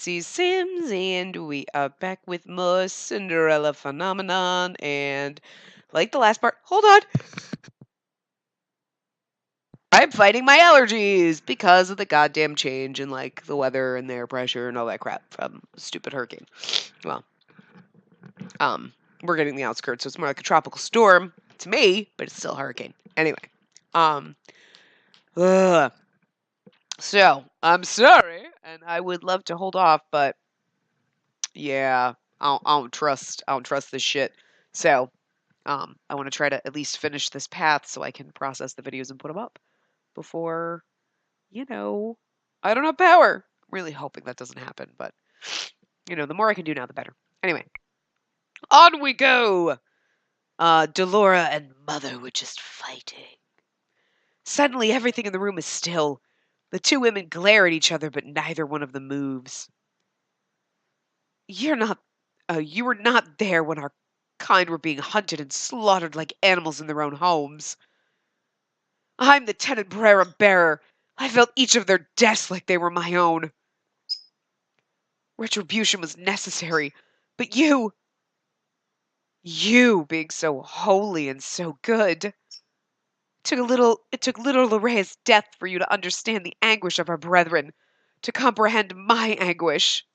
Spacey Sims, and we are back with more Cinderella phenomenon. And like the last part, hold on. I'm fighting my allergies because of the goddamn change in like the weather and the air pressure and all that crap from stupid hurricane. Well, we're getting the outskirts, so it's more like a tropical storm to me, but it's still a hurricane. Anyway, ugh. So I'm sorry, and I would love to hold off, but yeah, I don't trust this shit. So, I want to try to at least finish this path so I can process the videos and put them up before, you know, I don't have power. I'm really hoping that doesn't happen, but the more I can do now, the better. Anyway, on we go. Delora and Mother were just fighting. Suddenly, everything in the room is still. The two women glare at each other, but neither one of them moves. You're not, you were not there when our kind were being hunted and slaughtered like animals in their own homes. I'm the Tenebrae bearer. I felt each of their deaths like they were my own. Retribution was necessary, but you being so holy and so good, it took little Lorra's death for you to understand the anguish of our brethren, to comprehend my anguish.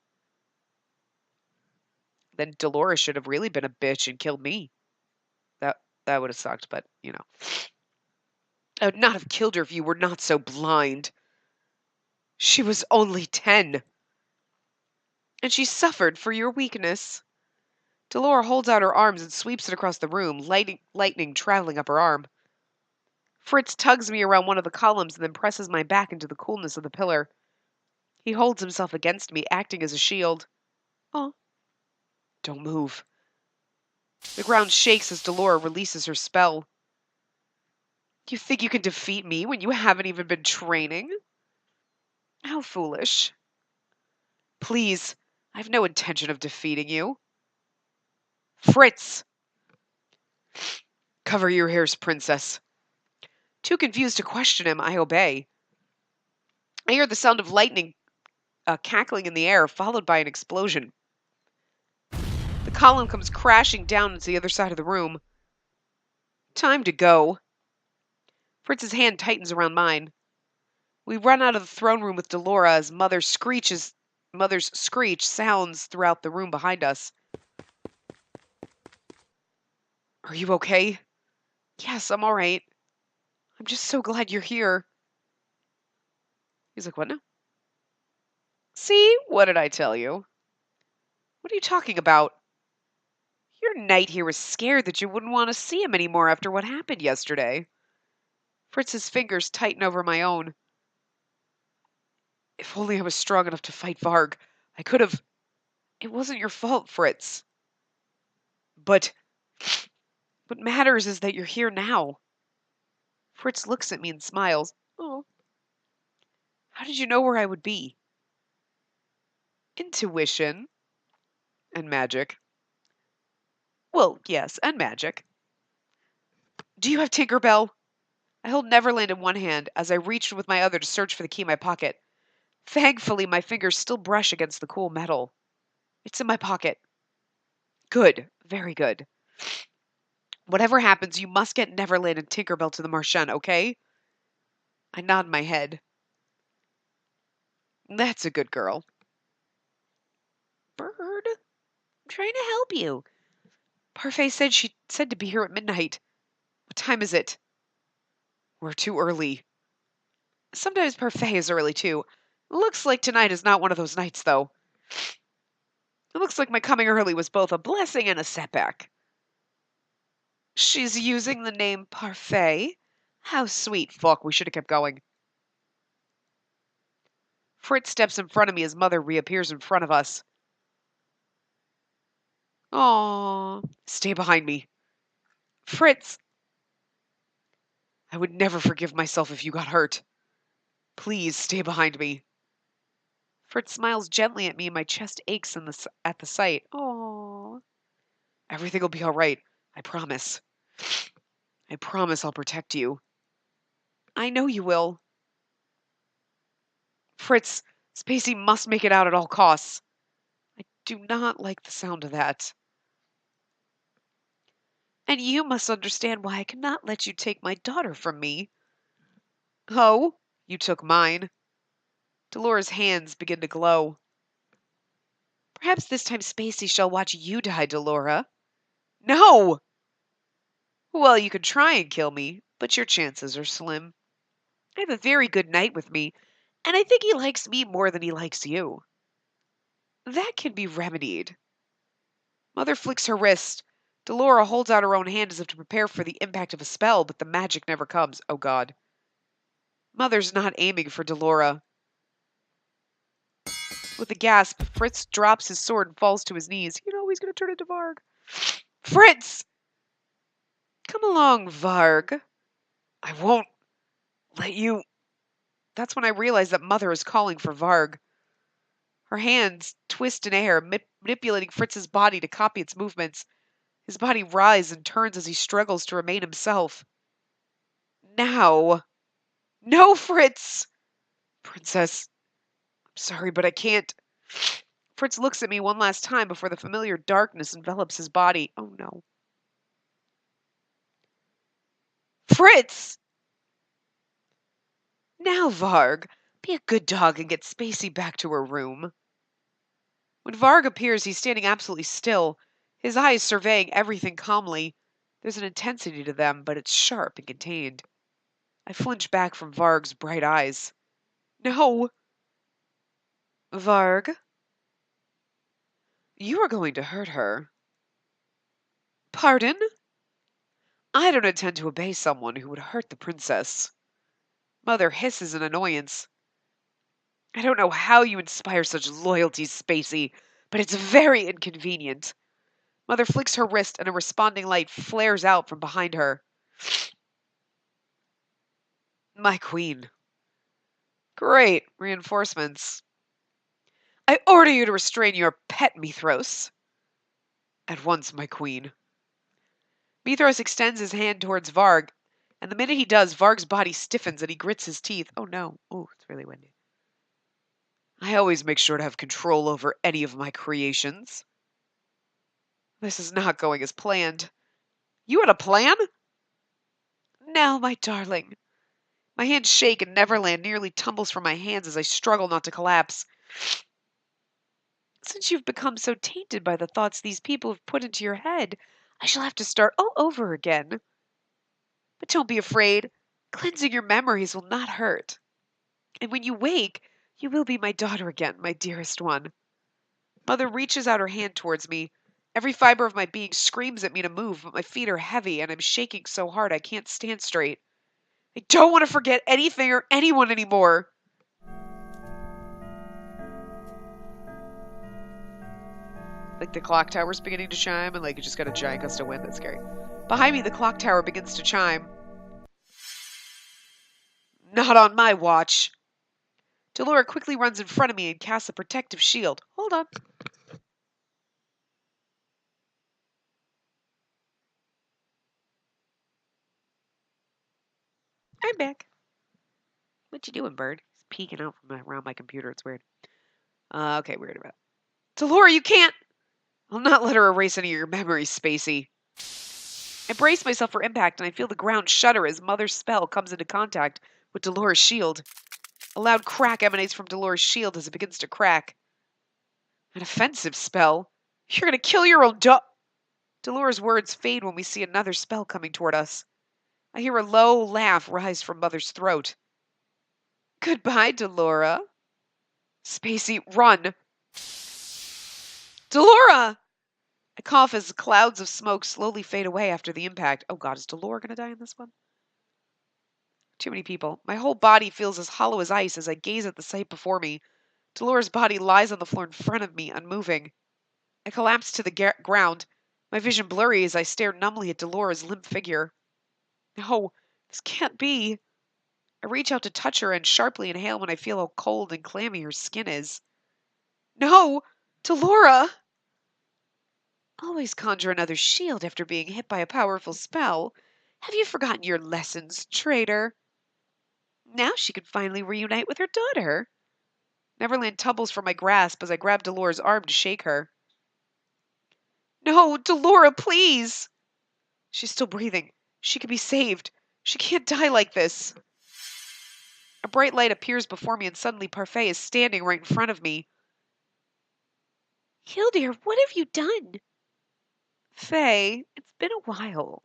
Then Dolores should have really been a bitch and killed me. That would have sucked, but I would not have killed her if you were not so blind. She was only 10. And she suffered for your weakness. Delora holds out her arms and sweeps it across the room, lightning traveling up her arm. Fritz tugs me around one of the columns and then presses my back into the coolness of the pillar. He holds himself against me, acting as a shield. Oh, don't move. The ground shakes as Delora releases her spell. You think you can defeat me when you haven't even been training? How foolish. Please, I've no intention of defeating you. Fritz! Cover your ears, princess. Too confused to question him, I obey. I hear the sound of lightning cackling in the air, followed by an explosion. The column comes crashing down into the other side of the room. Time to go. Fritz's hand tightens around mine. We run out of the throne room with Delora as Mother's screech sounds throughout the room behind us. Are you okay? Yes, I'm all right. I'm just so glad you're here. He's like, what now? See, what did I tell you? What are you talking about? Your knight here was scared that you wouldn't want to see him anymore after what happened yesterday. Fritz's fingers tighten over my own. If only I was strong enough to fight Varg, I could have. It wasn't your fault, Fritz. But what matters is that you're here now. Fritz looks at me and smiles. Oh. How did you know where I would be? Intuition. And magic. Well, yes, and magic. Do you have Tinkerbell? I hold Neverland in one hand as I reach with my other to search for the key in my pocket. Thankfully, my fingers still brush against the cool metal. It's in my pocket. Good. Very good. Whatever happens, you must get Neverland and Tinkerbell to the Marchand, okay? I nod my head. That's a good girl. Bird? I'm trying to help you. Parfait said she said to be here at midnight. What time is it? We're too early. Sometimes Parfait is early, too. Looks like tonight is not one of those nights, though. It looks like my coming early was both a blessing and a setback. She's using the name Parfait? How sweet. Fuck, we should have kept going. Fritz steps in front of me as Mother reappears in front of us. Aww. Stay behind me. Fritz! I would never forgive myself if you got hurt. Please stay behind me. Fritz smiles gently at me and my chest aches at the sight. Aww. Everything will be all right. I promise. I promise I'll protect you. I know you will. Fritz, Spacey must make it out at all costs. I do not like the sound of that. And you must understand why I cannot let you take my daughter from me. Oh, you took mine. Dolores' hands begin to glow. Perhaps this time Spacey shall watch you die, Delora. No! Well, you could try and kill me, but your chances are slim. I have a very good knight with me, and I think he likes me more than he likes you. That can be remedied. Mother flicks her wrist. Delora holds out her own hand as if to prepare for the impact of a spell, but the magic never comes. Oh, God. Mother's not aiming for Delora. With a gasp, Fritz drops his sword and falls to his knees. You know he's going to turn into Varg. Fritz! Come along, Varg. I won't let you. That's when I realize that Mother is calling for Varg. Her hands twist in air, manipulating Fritz's body to copy its movements. His body writhes and turns as he struggles to remain himself. Now. No, Fritz! Princess, I'm sorry, but I can't. Fritz looks at me one last time before the familiar darkness envelops his body. Oh, no. Fritz! Now, Varg, be a good dog and get Spacey back to her room. When Varg appears, he's standing absolutely still, his eyes surveying everything calmly. There's an intensity to them, but it's sharp and contained. I flinch back from Varg's bright eyes. No! Varg? You are going to hurt her. Pardon? I don't intend to obey someone who would hurt the princess. Mother hisses in annoyance. I don't know how you inspire such loyalty, Spacey, but it's very inconvenient. Mother flicks her wrist and a responding light flares out from behind her. My queen. Great. Reinforcements. I order you to restrain your pet, Mithros. At once, my queen. Mithros extends his hand towards Varg, and the minute he does, Varg's body stiffens and he grits his teeth. Oh no. Oh, it's really windy. I always make sure to have control over any of my creations. This is not going as planned. You had a plan? No, my darling. My hands shake and Neverland nearly tumbles from my hands as I struggle not to collapse. Since you've become so tainted by the thoughts these people have put into your head, I shall have to start all over again. But don't be afraid. Cleansing your memories will not hurt. And when you wake, you will be my daughter again, my dearest one. Mother reaches out her hand towards me. Every fiber of my being screams at me to move, but my feet are heavy and I'm shaking so hard I can't stand straight. I don't want to forget anything or anyone anymore. Like the clock tower's beginning to chime and like it just got a giant gust of wind. That's scary. Behind me, the clock tower begins to chime. Not on my watch. Delora quickly runs in front of me and casts a protective shield. Hold on. I'm back. What you doing, bird? He's peeking out from around my computer. It's weird. Okay, weird about it. Delora, you can't! I'll not let her erase any of your memories, Spacey. I brace myself for impact, and I feel the ground shudder as Mother's spell comes into contact with Dolores' shield. A loud crack emanates from Dolores' shield as it begins to crack. An offensive spell? You're gonna kill your own Dolores' words fade when we see another spell coming toward us. I hear a low laugh rise from Mother's throat. Goodbye, Delora. Spacey, run! Delora! I cough as clouds of smoke slowly fade away after the impact. Oh God, is Delora going to die in this one? Too many people. My whole body feels as hollow as ice as I gaze at the sight before me. Delora's body lies on the floor in front of me, unmoving. I collapse to the ground, my vision blurry as I stare numbly at Delora's limp figure. No, this can't be. I reach out to touch her and sharply inhale when I feel how cold and clammy her skin is. No! Delora! Always conjure another shield after being hit by a powerful spell. Have you forgotten your lessons, traitor? Now she could finally reunite with her daughter. Neverland tumbles from my grasp as I grab Dolores' arm to shake her. No, Delora, please! She's still breathing. She can be saved. She can't die like this. A bright light appears before me and suddenly Parfait is standing right in front of me. Hildyr, what have you done? Faye, it's been a while.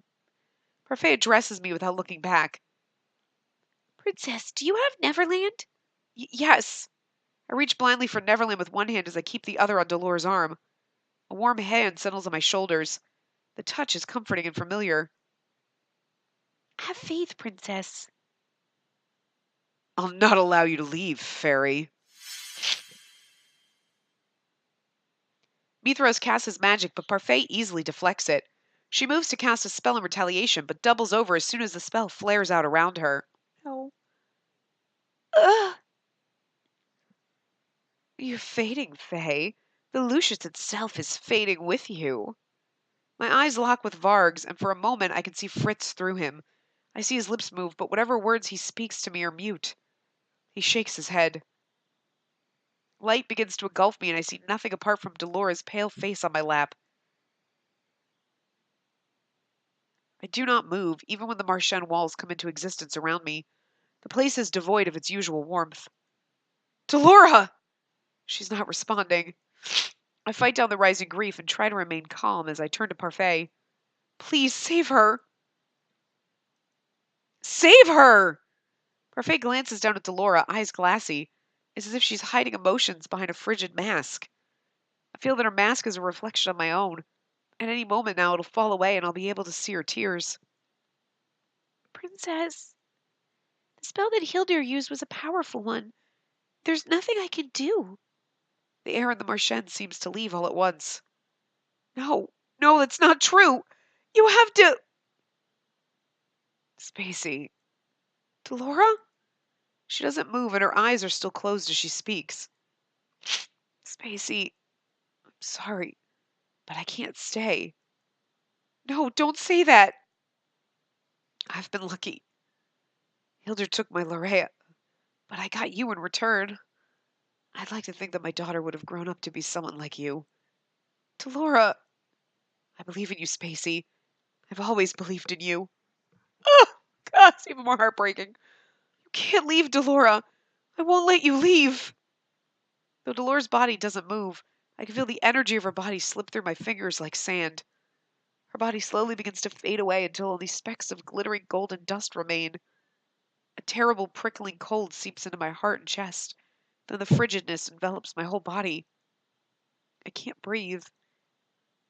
Parfait addresses me without looking back. Princess, do you have Neverland? Yes. I reach blindly for Neverland with one hand as I keep the other on Dolores' arm. A warm hand settles on my shoulders. The touch is comforting and familiar. Have faith, Princess. I'll not allow you to leave, Fairy. Mithras casts his magic, but Parfait easily deflects it. She moves to cast a spell in retaliation, but doubles over as soon as the spell flares out around her. No. Ugh! You're fading, Faye. The Lucius itself is fading with you. My eyes lock with Varg's, and for a moment I can see Fritz through him. I see his lips move, but whatever words he speaks to me are mute. He shakes his head. Light begins to engulf me, and I see nothing apart from Dolores' pale face on my lap. I do not move, even when the Marchand walls come into existence around me. The place is devoid of its usual warmth. Delora! She's not responding. I fight down the rising grief and try to remain calm as I turn to Parfait. Please, save her! Save her! Parfait glances down at Delora, eyes glassy. It's as if she's hiding emotions behind a frigid mask. I feel that her mask is a reflection of my own. At any moment now it'll fall away and I'll be able to see her tears. Princess, the spell that Hildyr used was a powerful one. There's nothing I can do. The air in the Marchand seems to leave all at once. No, no, that's not true. You have to... Spacey. Delora? She doesn't move and her eyes are still closed as she speaks. Spacey, I'm sorry, but I can't stay. No, don't say that. I've been lucky. Hildyr took my Larea, but I got you in return. I'd like to think that my daughter would have grown up to be someone like you. Delora, I believe in you, Spacey. I've always believed in you. Oh, God, it's even more heartbreaking. You can't leave, Delora. I won't let you leave. Though Dolores' body doesn't move, I can feel the energy of her body slip through my fingers like sand. Her body slowly begins to fade away until only specks of glittering golden dust remain. A terrible prickling cold seeps into my heart and chest. Then the frigidness envelops my whole body. I can't breathe.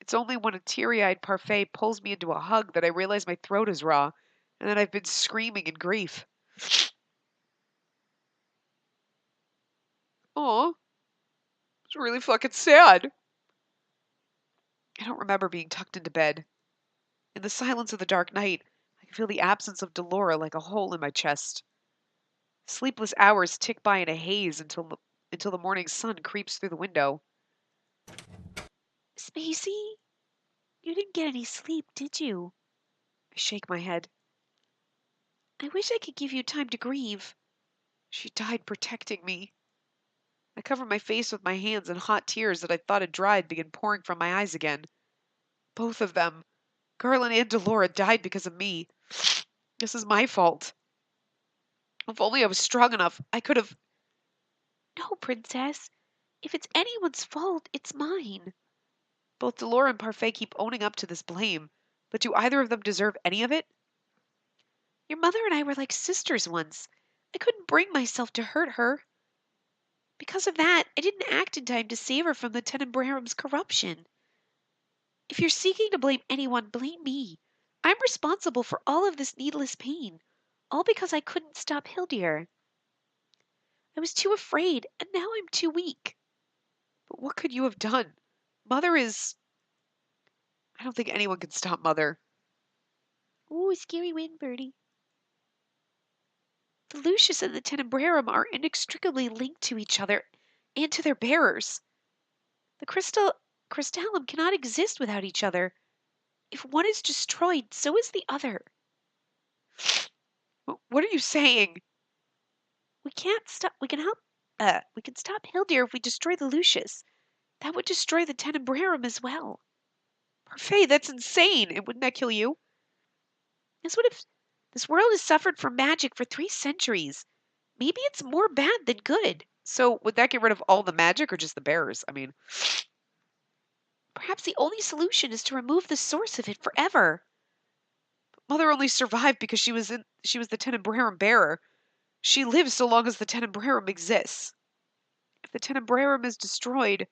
It's only when a teary-eyed Parfait pulls me into a hug that I realize my throat is raw and that I've been screaming in grief. Aw, it's really fucking sad. I don't remember being tucked into bed. In the silence of the dark night, I can feel the absence of Delora like a hole in my chest. Sleepless hours tick by in a haze until the morning sun creeps through the window. Spacey, you didn't get any sleep, did you? I shake my head. I wish I could give you time to grieve. She died protecting me. I cover my face with my hands and hot tears that I thought had dried begin pouring from my eyes again. Both of them, Garland and Delora, died because of me. This is my fault. If only I was strong enough, I could have... No, Princess. If it's anyone's fault, it's mine. Both Delora and Parfait keep owning up to this blame, but do either of them deserve any of it? Your mother and I were like sisters once. I couldn't bring myself to hurt her. Because of that, I didn't act in time to save her from the Tenenbaum's corruption. If you're seeking to blame anyone, blame me. I'm responsible for all of this needless pain, all because I couldn't stop Hildyr. I was too afraid, and now I'm too weak. But what could you have done? Mother is... I don't think anyone can stop Mother. Ooh, scary wind, birdie. The Lucius and the Tenebrum are inextricably linked to each other and to their bearers. The crystallum cannot exist without each other. If one is destroyed, so is the other. What are you saying? We can't stop. We can help. We can stop Hildir if we destroy the Lucius. That would destroy the Tenebrarum as well. Parfait, that's insane. And wouldn't that kill you? This would have. This world has suffered from magic for 3 centuries. Maybe it's more bad than good. So would that get rid of all the magic or just the bears? I mean, Perhaps the only solution is to remove the source of it forever. Mother only survived because she was the Tenebrarum bearer. She lives so long as the Tenebrarum exists. If the Tenebrarum is destroyed,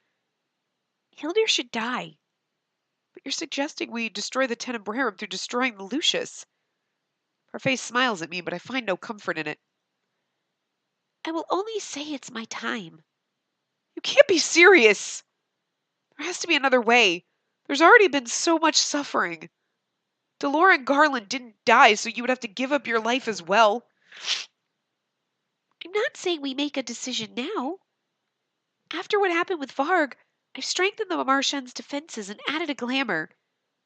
Hildir should die. but you're suggesting we destroy the Tenebrarum through destroying the Lucius. Her face smiles at me, but I find no comfort in it. I will only say it's my time. You can't be serious. There has to be another way. There's already been so much suffering. Delora and Garland didn't die, so you would have to give up your life as well. I'm not saying we make a decision now. After what happened with Varg, I've strengthened the Marchand's defenses and added a glamour.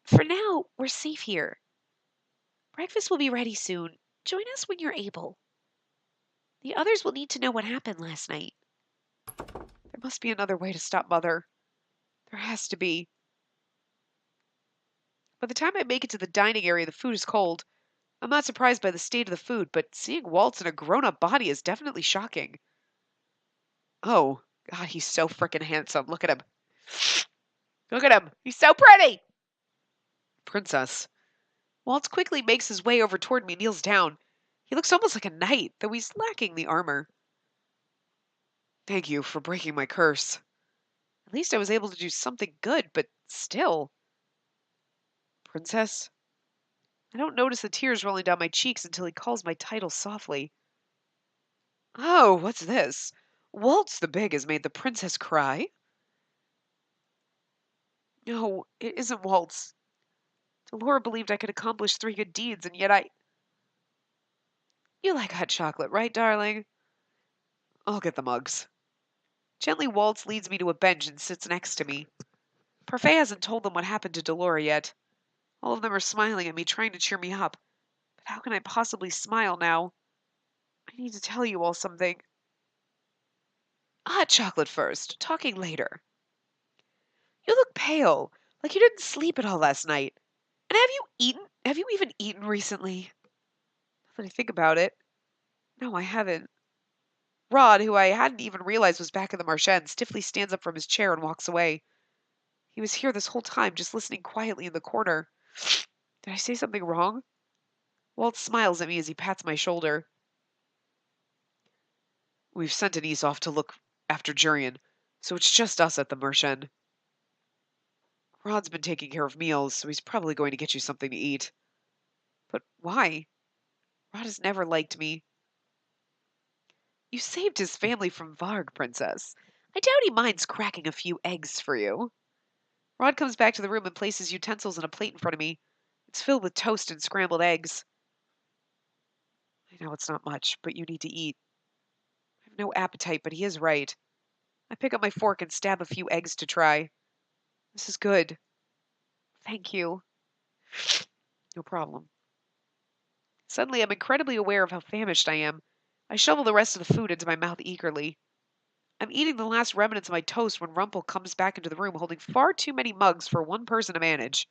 For now, we're safe here. Breakfast will be ready soon. Join us when you're able. The others will need to know what happened last night. There must be another way to stop Mother. There has to be. By the time I make it to the dining area, the food is cold. I'm not surprised by the state of the food, but seeing Waltz in a grown-up body is definitely shocking. Oh, God, he's so frickin' handsome. Look at him. Look at him. He's so pretty. Princess. Waltz quickly makes his way over toward me and kneels down. He looks almost like a knight, though he's lacking the armor. Thank you for breaking my curse. At least I was able to do something good, but still. Princess? I don't notice the tears rolling down my cheeks until he calls my title softly. Oh, what's this? Waltz the Big has made the princess cry? No, it isn't Waltz. Delora believed I could accomplish 3 good deeds, and yet I... You like hot chocolate, right, darling? I'll get the mugs. Gently, Waltz leads me to a bench and sits next to me. Parfait hasn't told them what happened to Delora yet. All of them are smiling at me, trying to cheer me up. But how can I possibly smile now? I need to tell you all something. Hot chocolate first, talking later. You look pale, like you didn't sleep at all last night. And have you eaten? Have you even eaten recently? Now that I think about it, no, I haven't. Rod, who I hadn't even realized was back in the Marchand, stiffly stands up from his chair and walks away. He was here this whole time, just listening quietly in the corner. Did I say something wrong? Walt smiles at me as he pats my shoulder. We've sent Anise off to look after Jurian, so it's just us at the Marchand. Rod's been taking care of meals, so he's probably going to get you something to eat. But why? Rod has never liked me. You saved his family from Varg, Princess. I doubt he minds cracking a few eggs for you. Rod comes back to the room and places utensils and a plate in front of me. It's filled with toast and scrambled eggs. I know it's not much, but you need to eat. I have no appetite, but he is right. I pick up my fork and stab a few eggs to try. This is good. Thank you. No problem. Suddenly, I'm incredibly aware of how famished I am. I shovel the rest of the food into my mouth eagerly. I'm eating the last remnants of my toast when Rumpel comes back into the room holding far too many mugs for one person to manage.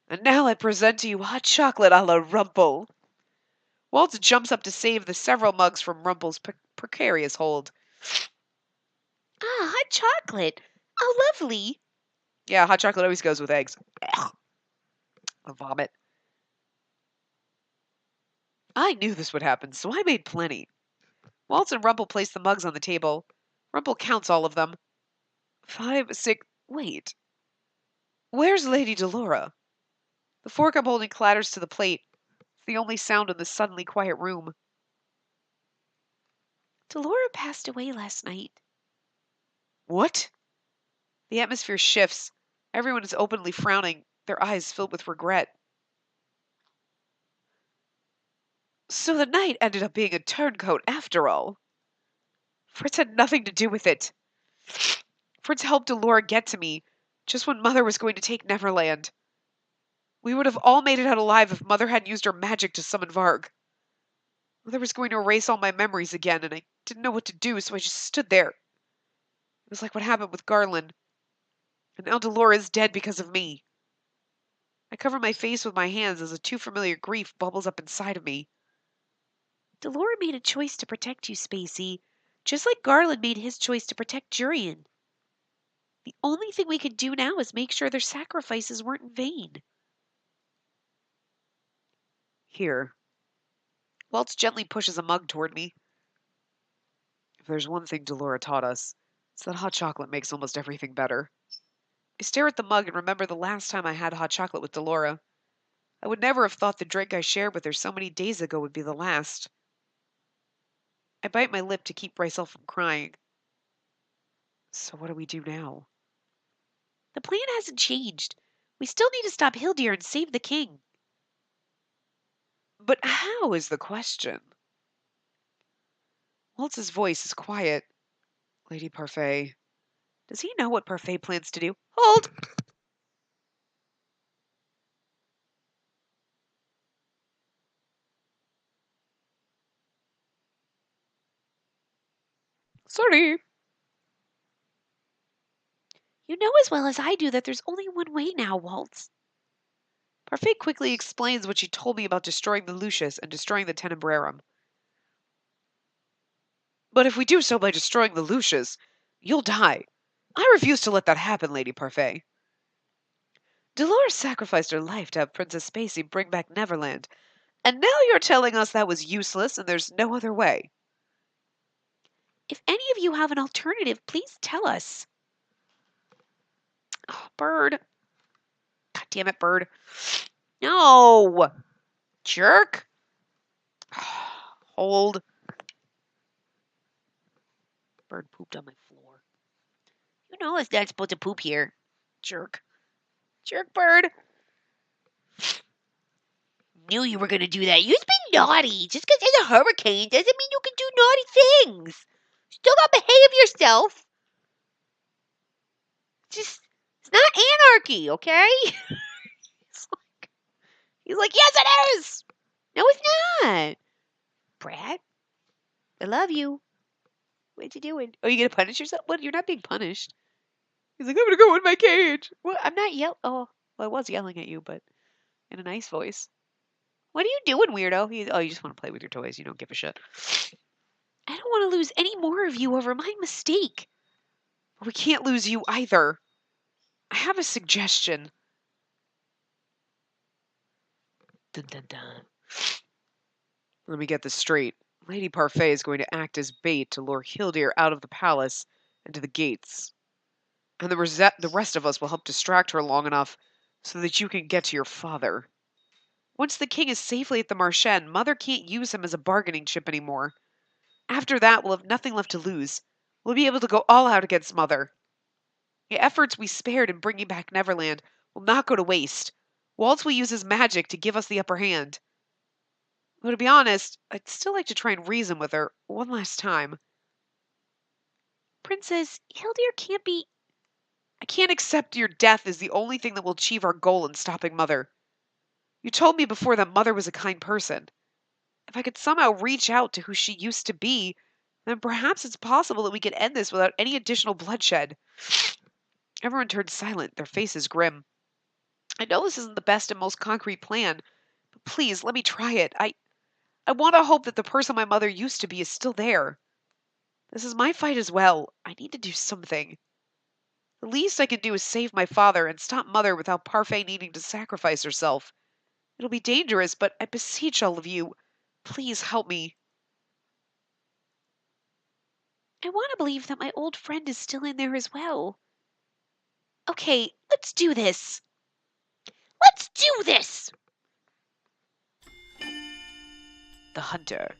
And now I present to you hot chocolate a la Rumpel. Waltz jumps up to save the several mugs from Rumpel's precarious hold. Ah, hot chocolate. Oh, lovely. Yeah, hot chocolate always goes with eggs. Ugh. A vomit. I knew this would happen, so I made plenty. Waltz and Rumpel place the mugs on the table. Rumpel counts all of them. 5, 6... Wait. Where's Lady Delora? The fork I'm holding clatters to the plate. It's the only sound in this suddenly quiet room. Delora passed away last night. What? The atmosphere shifts. Everyone is openly frowning, their eyes filled with regret. So the knight ended up being a turncoat after all. Fritz had nothing to do with it. Fritz helped Delora get to me, just when Mother was going to take Neverland. We would have all made it out alive if Mother hadn't used her magic to summon Varg. Mother was going to erase all my memories again, and I didn't know what to do, so I just stood there. It was like what happened with Garland. And now Delora is dead because of me. I cover my face with my hands as a too familiar grief bubbles up inside of me. Delora made a choice to protect you, Spacey, just like Garland made his choice to protect Jurian. The only thing we can do now is make sure their sacrifices weren't in vain. Here. Waltz gently pushes a mug toward me. If there's one thing Delora taught us, it's that hot chocolate makes almost everything better. I stare at the mug and remember the last time I had hot chocolate with Delora. I would never have thought the drink I shared with her so many days ago would be the last. I bite my lip to keep myself from crying. So what do we do now? The plan hasn't changed. We still need to stop Hildir and save the king. But how is the question? Waltz's voice is quiet. Lady Parfait. Does he know what Parfait plans to do? Hold! Sorry. You know as well as I do that there's only one way now, Waltz. Parfait quickly explains what she told me about destroying the Lucius and destroying the Tenebrarum. But if we do so by destroying the Lucius, you'll die. I refuse to let that happen, Lady Parfait. Dolores sacrificed her life to have Princess Spacey bring back Neverland, and now you're telling us that was useless and there's no other way. If any of you have an alternative, please tell us. Oh, Bird. God damn it, Bird. No! Jerk! Hold. Bird pooped on my floor. You know it's not supposed to poop here. Jerk. Jerk, Bird. Knew you were going to do that. You're being naughty. Just because there's a hurricane doesn't mean you can do naughty things. Still gotta behave yourself. Just, it's not anarchy, okay? He's like, yes, it is! No, it's not. Brad, I love you. What you doing? Are you going to punish yourself? What? You're not being punished. He's like, I'm going to go in my cage. What? I'm not yelling. Oh, Well, I was yelling at you, but in a nice voice. What are you doing, weirdo? You just want to play with your toys. You don't give a shit. I don't want to lose any more of you over my mistake. We can't lose you either. I have a suggestion. Dun, dun, dun. Let me get this straight. Lady Parfait is going to act as bait to lure Hildir out of the palace and to the gates. And the rest of us will help distract her long enough so that you can get to your father. Once the king is safely at the Marchen, Mother can't use him as a bargaining chip anymore. After that, we'll have nothing left to lose. We'll be able to go all out against Mother. The efforts we spared in bringing back Neverland will not go to waste. Waltz will use his magic to give us the upper hand. But to be honest, I'd still like to try and reason with her one last time. Princess, Hildir can't be. I can't accept your death as the only thing that will achieve our goal in stopping Mother. You told me before that Mother was a kind person. If I could somehow reach out to who she used to be, then perhaps it's possible that we could end this without any additional bloodshed. Everyone turned silent, their faces grim. I know this isn't the best and most concrete plan, but please let me try it. I want to hope that the person my mother used to be is still there. This is my fight as well. I need to do something. The least I can do is save my father and stop Mother without Parfait needing to sacrifice herself. It'll be dangerous, but I beseech all of you, please help me. I want to believe that my old friend is still in there as well. Okay, let's do this. Let's do this! The hunter.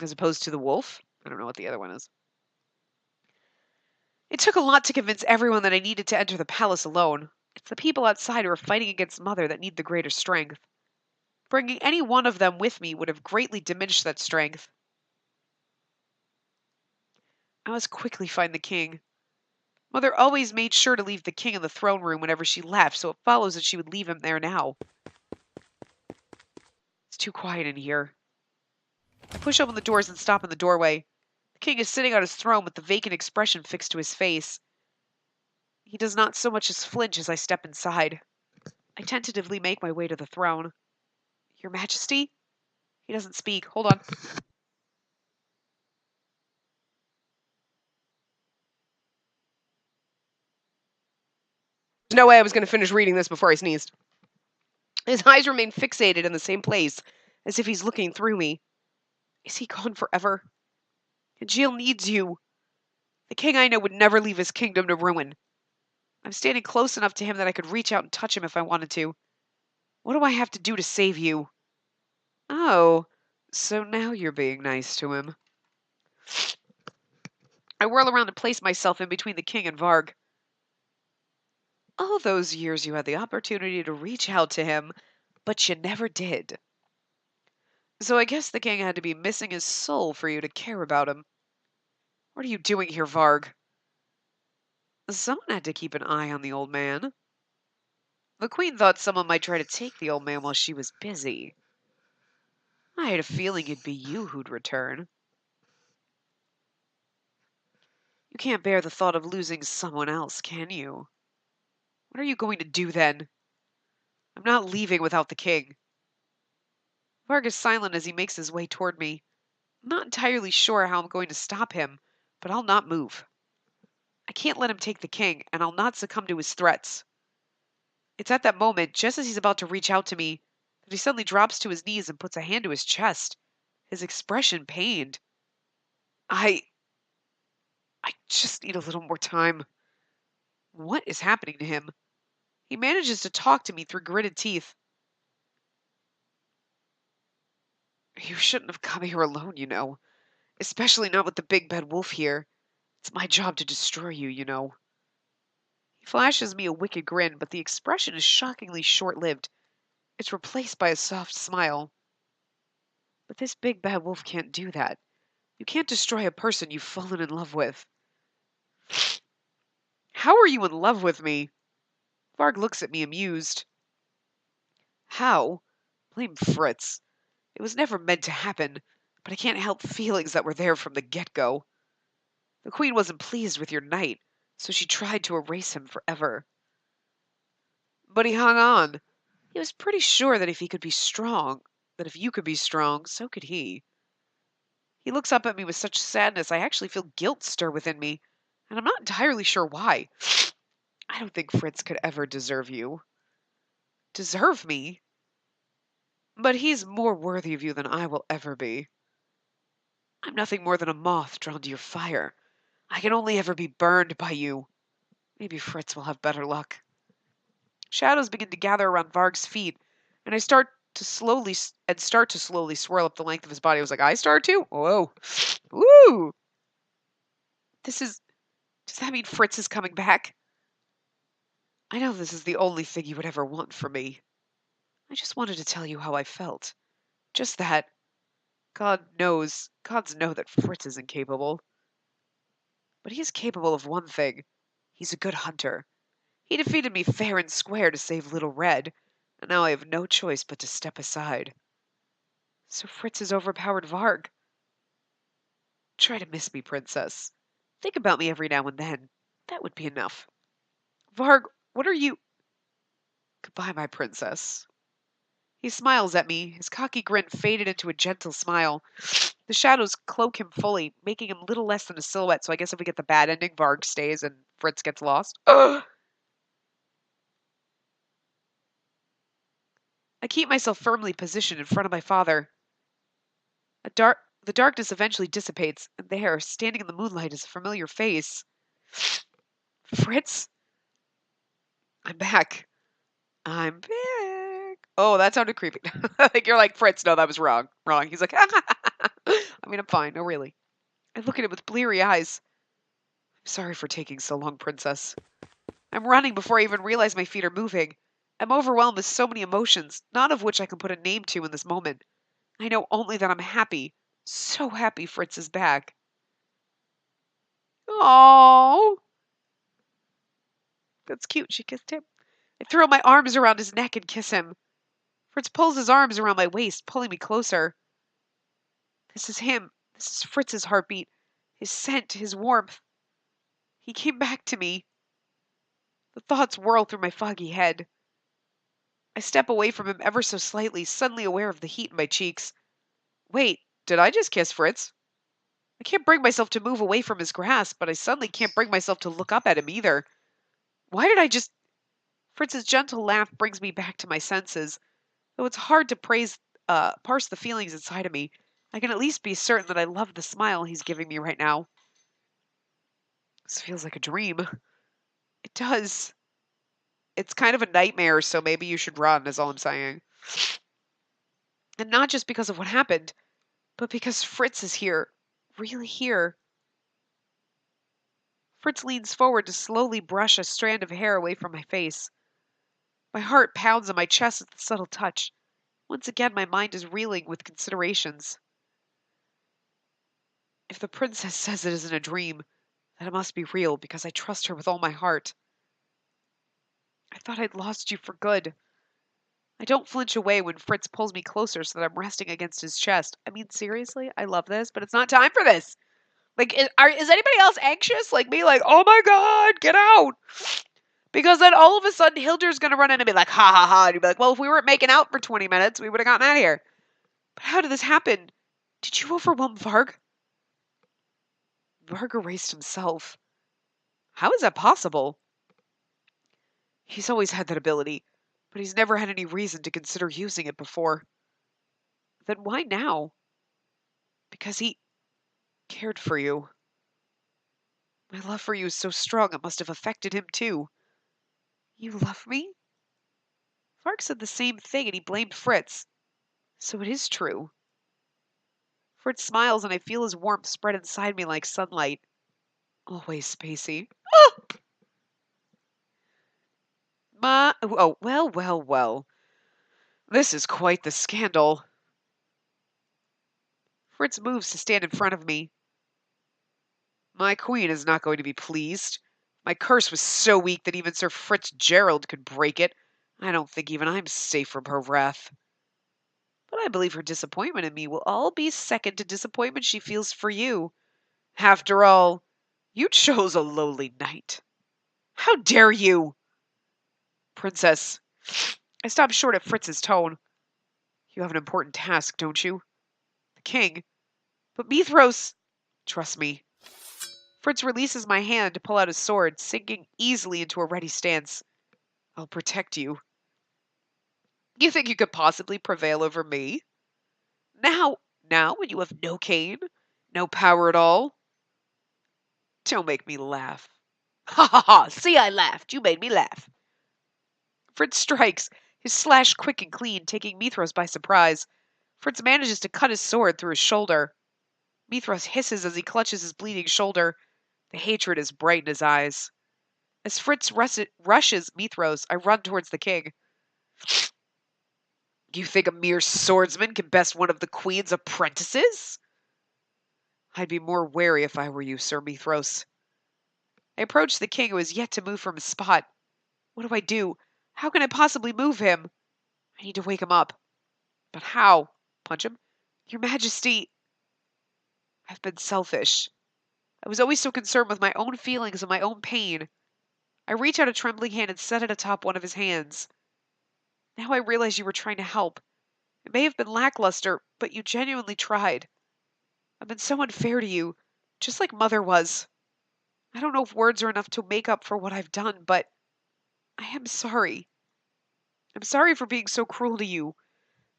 As opposed to the wolf? I don't know what the other one is. It took a lot to convince everyone that I needed to enter the palace alone. It's the people outside who are fighting against Mother that need the greater strength. Bringing any one of them with me would have greatly diminished that strength. I must quickly find the king. Mother always made sure to leave the king in the throne room whenever she left, so it follows that she would leave him there now. It's too quiet in here. I push open the doors and stop in the doorway. The king is sitting on his throne with the vacant expression fixed to his face. He does not so much as flinch as I step inside. I tentatively make my way to the throne. Your Majesty? He doesn't speak. Hold on. There's no way I was going to finish reading this before I sneezed. His eyes remain fixated in the same place, as if he's looking through me. Is he gone forever? Jill needs you. The king I know would never leave his kingdom to ruin. I'm standing close enough to him that I could reach out and touch him if I wanted to. What do I have to do to save you? Oh, so now you're being nice to him. I whirl around and place myself in between the king and Varg. All those years you had the opportunity to reach out to him, but you never did. So I guess the king had to be missing his soul for you to care about him. What are you doing here, Varg? Someone had to keep an eye on the old man. The queen thought someone might try to take the old man while she was busy. I had a feeling it'd be you who'd return. You can't bear the thought of losing someone else, can you? What are you going to do then? I'm not leaving without the king. Varg is silent as he makes his way toward me. I'm not entirely sure how I'm going to stop him, but I'll not move. I can't let him take the king, and I'll not succumb to his threats. It's at that moment, just as he's about to reach out to me, that he suddenly drops to his knees and puts a hand to his chest, his expression pained. I just need a little more time. What is happening to him? He manages to talk to me through gritted teeth. You shouldn't have come here alone, you know. Especially not with the big bad wolf here. It's my job to destroy you, you know. He flashes me a wicked grin, but the expression is shockingly short-lived. It's replaced by a soft smile. But this big bad wolf can't do that. You can't destroy a person you've fallen in love with. How are you in love with me? Varg looks at me amused. How? Blame Fritz. It was never meant to happen, but I can't help feelings that were there from the get-go. The queen wasn't pleased with your knight, so she tried to erase him forever. But he hung on. He was pretty sure that if he could be strong, that if you could be strong, so could he. He looks up at me with such sadness I actually feel guilt stir within me, and I'm not entirely sure why. I don't think Fritz could ever deserve you. Deserve me? But he's more worthy of you than I will ever be. I'm nothing more than a moth drawn to your fire. I can only ever be burned by you. Maybe Fritz will have better luck. Shadows begin to gather around Varg's feet, and I start to slowly swirl up the length of his body. I was like, I start to? Whoa. Woo! Does that mean Fritz is coming back? I know this is the only thing you would ever want from me. I just wanted to tell you how I felt. Just that. Gods know that Fritz is incapable. But he is capable of one thing. He's a good hunter. He defeated me fair and square to save Little Red, and now I have no choice but to step aside. So Fritz has overpowered Varg. Try to miss me, Princess. Think about me every now and then. That would be enough. Varg, what are you... Goodbye, my princess. He smiles at me, his cocky grin faded into a gentle smile. The shadows cloak him fully, making him little less than a silhouette, so I guess if we get the bad ending, Varg stays and Fritz gets lost. Ugh! I keep myself firmly positioned in front of my father. The darkness eventually dissipates, and there, standing in the moonlight, is a familiar face. Fritz? I'm back. I'm back. Oh, that sounded creepy. Like you're like, Fritz, no, that was wrong. Wrong. He's like, I mean, I'm fine. No, really. I look at him with bleary eyes. I'm sorry for taking so long, Princess. I'm running before I even realize my feet are moving. I'm overwhelmed with so many emotions, none of which I can put a name to in this moment. I know only that I'm happy. So happy Fritz is back. Oh, that's cute. She kissed him. I throw my arms around his neck and kiss him. Fritz pulls his arms around my waist, pulling me closer. This is him. This is Fritz's heartbeat. His scent, his warmth. He came back to me. The thoughts whirl through my foggy head. I step away from him ever so slightly, suddenly aware of the heat in my cheeks. Wait, did I just kiss Fritz? I can't bring myself to move away from his grasp, but I suddenly can't bring myself to look up at him either. Why did I just... Fritz's gentle laugh brings me back to my senses. Though it's hard to parse the feelings inside of me, I can at least be certain that I love the smile he's giving me right now. This feels like a dream. It does. It's kind of a nightmare, so maybe you should run, is all I'm saying. And not just because of what happened, but because Fritz is here. Really here. Fritz leans forward to slowly brush a strand of hair away from my face. My heart pounds on my chest at the subtle touch. Once again, my mind is reeling with considerations. If the princess says it isn't a dream, then it must be real because I trust her with all my heart. I thought I'd lost you for good. I don't flinch away when Fritz pulls me closer so that I'm resting against his chest. I mean, seriously, I love this, but it's not time for this. Like, is anybody else anxious like me? Like, oh my god, get out! Because then all of a sudden Hilder's gonna run in and be like, ha ha ha. And you'd be like, well, if we weren't making out for 20 minutes, we would have gotten out of here. But how did this happen? Did you overwhelm Varg? Varg erased himself. How is that possible? He's always had that ability, but he's never had any reason to consider using it before. Then why now? Because he cared for you. My love for you is so strong it must have affected him too. You love me? Varg said the same thing and he blamed Fritz. So it is true. Fritz smiles and I feel his warmth spread inside me like sunlight. Always, Spacey. Oh, well, well, well. This is quite the scandal. Fritz moves to stand in front of me. My queen is not going to be pleased. My curse was so weak that even Sir Fritz Gerald could break it. I don't think even I'm safe from her wrath. But I believe her disappointment in me will all be second to disappointment she feels for you. After all, you chose a lowly knight. How dare you? Princess. I stopped short at Fritz's tone. You have an important task, don't you? The king. But Mithros... Trust me. Fritz releases my hand to pull out his sword, sinking easily into a ready stance. I'll protect you. You think you could possibly prevail over me? Now, when you have no cane, no power at all? Don't make me laugh. Ha ha ha! See, I laughed. You made me laugh. Fritz strikes, his slash quick and clean, taking Mithros by surprise. Fritz manages to cut his sword through his shoulder. Mithros hisses as he clutches his bleeding shoulder. The hatred is bright in his eyes. As Fritz rushes Mithros, I run towards the king. You think a mere swordsman can best one of the queen's apprentices? I'd be more wary if I were you, Sir Mithros. I approach the king who has yet to move from his spot. What do I do? How can I possibly move him? I need to wake him up. But how? Punch him? Your Majesty... I've been selfish. I was always so concerned with my own feelings and my own pain. I reach out a trembling hand and set it atop one of his hands. Now I realize you were trying to help. It may have been lackluster, but you genuinely tried. I've been so unfair to you, just like Mother was. I don't know if words are enough to make up for what I've done, but I am sorry. I'm sorry for being so cruel to you.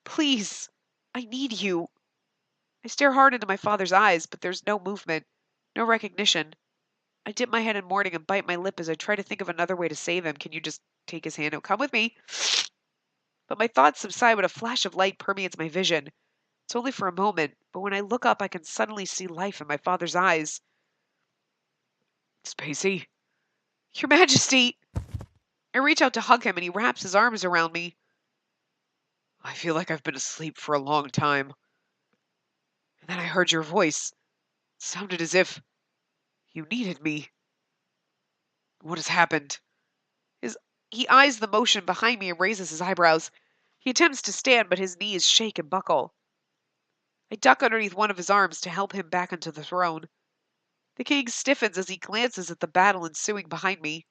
Please, I need you. I stare hard into my father's eyes, but there's no movement, no recognition. I dip my head in mourning and bite my lip as I try to think of another way to save him. Can you just take his hand? Oh, come with me. But my thoughts subside when a flash of light permeates my vision. It's only for a moment, but when I look up, I can suddenly see life in my father's eyes. Spacey? Your Majesty! I reach out to hug him and he wraps his arms around me. I feel like I've been asleep for a long time. And then I heard your voice. It sounded as if you needed me. What has happened? He eyes the motion behind me and raises his eyebrows. He attempts to stand, but his knees shake and buckle. I duck underneath one of his arms to help him back onto the throne. The king stiffens as he glances at the battle ensuing behind me.